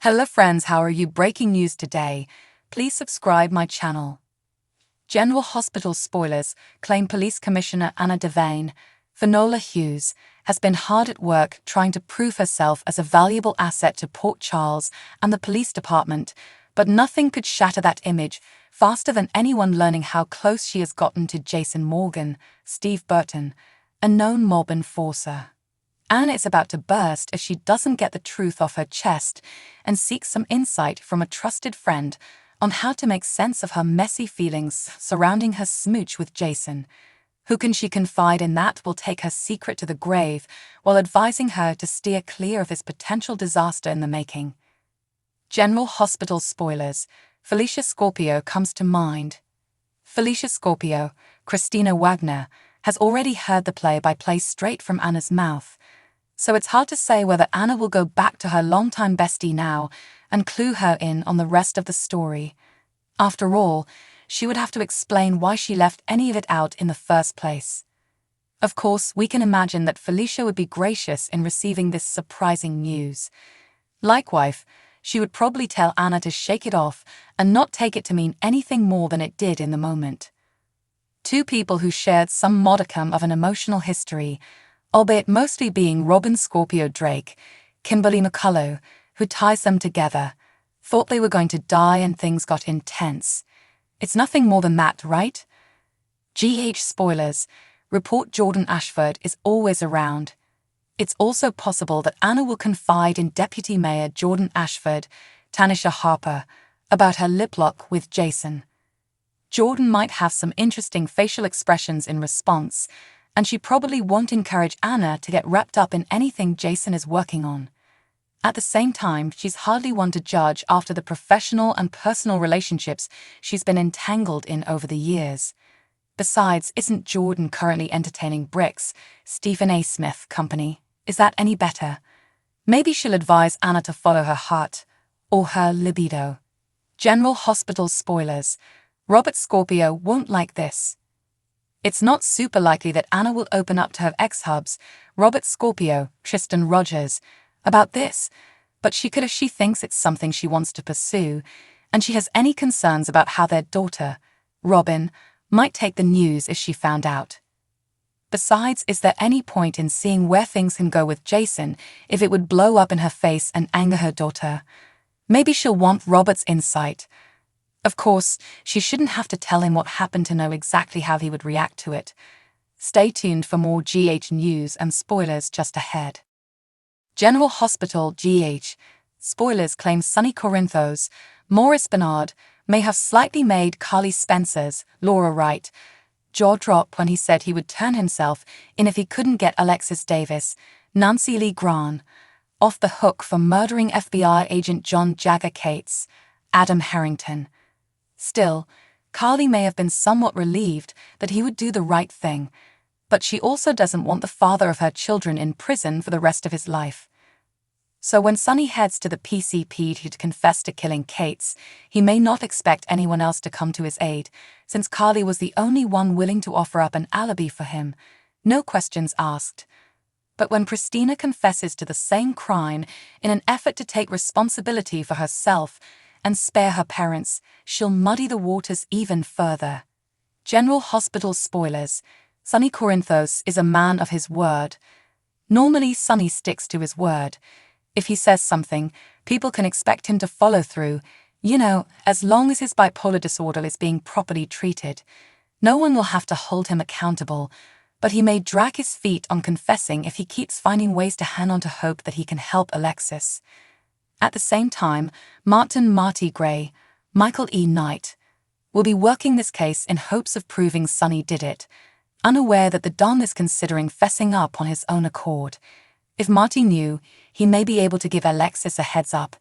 Hello friends, how are you? Breaking news today. Please subscribe my channel. General Hospital spoilers claim Police Commissioner Anna Devane, Finola Hughes, has been hard at work trying to prove herself as a valuable asset to Port Charles and the police department, but nothing could shatter that image faster than anyone learning how close she has gotten to Jason Morgan, Steve Burton, a known mob enforcer. Anna is about to burst if she doesn't get the truth off her chest and seeks some insight from a trusted friend on how to make sense of her messy feelings surrounding her smooch with Jason. Who can she confide in that will take her secret to the grave while advising her to steer clear of this potential disaster in the making? General Hospital spoilers. Felicia Scorpio comes to mind. Felicia Scorpio, Kristina Wagner, has already heard the play-by-play straight from Anna's mouth, so it's hard to say whether Anna will go back to her longtime bestie now and clue her in on the rest of the story. After all, she would have to explain why she left any of it out in the first place. Of course, we can imagine that Felicia would be gracious in receiving this surprising news. Likewise, she would probably tell Anna to shake it off and not take it to mean anything more than it did in the moment. Two people who shared some modicum of an emotional history, albeit mostly being Robin Scorpio Drake, Kimberly McCullough, who ties them together, thought they were going to die and things got intense. It's nothing more than that, right? GH spoilers. Report Jordan Ashford is always around. It's also possible that Anna will confide in Deputy Mayor Jordan Ashford, Tanisha Harper, about her lip lock with Jason. Jordan might have some interesting facial expressions in response, and she probably won't encourage Anna to get wrapped up in anything Jason is working on. At the same time, she's hardly one to judge after the professional and personal relationships she's been entangled in over the years. Besides, isn't Jordan currently entertaining Bricks, Stephen A. Smith Company? Is that any better? Maybe she'll advise Anna to follow her heart, or her libido. General Hospital spoilers. Robert Scorpio won't like this. It's not super likely that Anna will open up to her ex-hubs, Robert Scorpio, Tristan Rogers, about this, but she could if she thinks it's something she wants to pursue, and she has any concerns about how their daughter, Robin, might take the news if she found out. Besides, is there any point in seeing where things can go with Jason if it would blow up in her face and anger her daughter? Maybe she'll want Robert's insight. Of course, she shouldn't have to tell him what happened to know exactly how he would react to it. Stay tuned for more GH news and spoilers just ahead. General Hospital GH spoilers claim Sonny Corinthos, Maurice Bernard, may have slightly made Carly Spencer's, Laura Wright, jaw drop when he said he would turn himself in if he couldn't get Alexis Davis, Nancy Lee Grahn, off the hook for murdering FBI agent John Jagger Cates, Adam Harrington. Still, Carly may have been somewhat relieved that he would do the right thing, but she also doesn't want the father of her children in prison for the rest of his life. So when Sonny heads to the PCP to confess to killing Cates, he may not expect anyone else to come to his aid, since Carly was the only one willing to offer up an alibi for him, no questions asked. But when Kristina confesses to the same crime in an effort to take responsibility for herself and spare her parents, she'll muddy the waters even further. General Hospital spoilers. Sonny Corinthos is a man of his word. Normally, Sonny sticks to his word. If he says something, people can expect him to follow through, as long as his bipolar disorder is being properly treated. No one will have to hold him accountable, but he may drag his feet on confessing if he keeps finding ways to hang on to hope that he can help Alexis. At the same time, Marty Gray, Michael E. Knight, will be working this case in hopes of proving Sonny did it, unaware that the Don is considering fessing up on his own accord. If Marty knew, he may be able to give Alexis a heads up,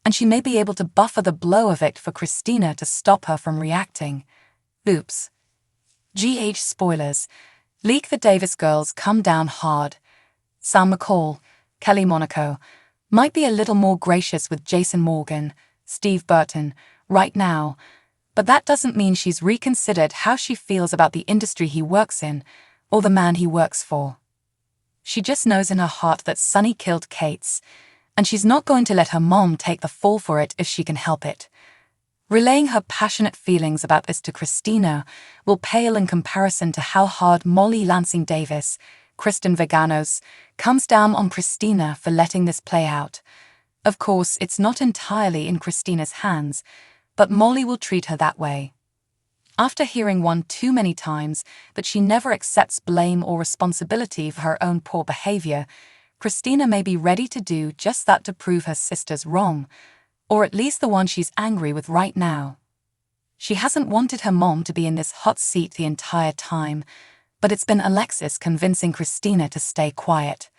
and she may be able to buffer the blow of it for Kristina to stop her from reacting. Oops. GH spoilers. Leak the Davis girls come down hard. Sam McCall, Kelly Monaco, might be a little more gracious with Jason Morgan, Steve Burton, right now, but that doesn't mean she's reconsidered how she feels about the industry he works in, or the man he works for. She just knows in her heart that Sonny killed Cates, and she's not going to let her mom take the fall for it if she can help it. Relaying her passionate feelings about this to Kristina will pale in comparison to how hard Molly Lansing Davis, Kristen Veganos, comes down on Kristina for letting this play out. Of course, it's not entirely in Kristina's hands, but Molly will treat her that way. After hearing one too many times that she never accepts blame or responsibility for her own poor behavior, Kristina may be ready to do just that to prove her sister's wrong, or at least the one she's angry with right now. She hasn't wanted her mom to be in this hot seat the entire time, but it's been Alexis convincing Kristina to stay quiet.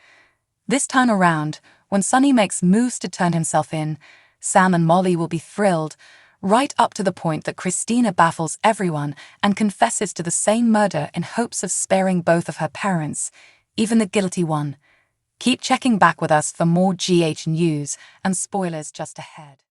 This time around, when Sonny makes moves to turn himself in, Sam and Molly will be thrilled, right up to the point that Kristina baffles everyone and confesses to the same murder in hopes of sparing both of her parents, even the guilty one. Keep checking back with us for more GH news and spoilers just ahead.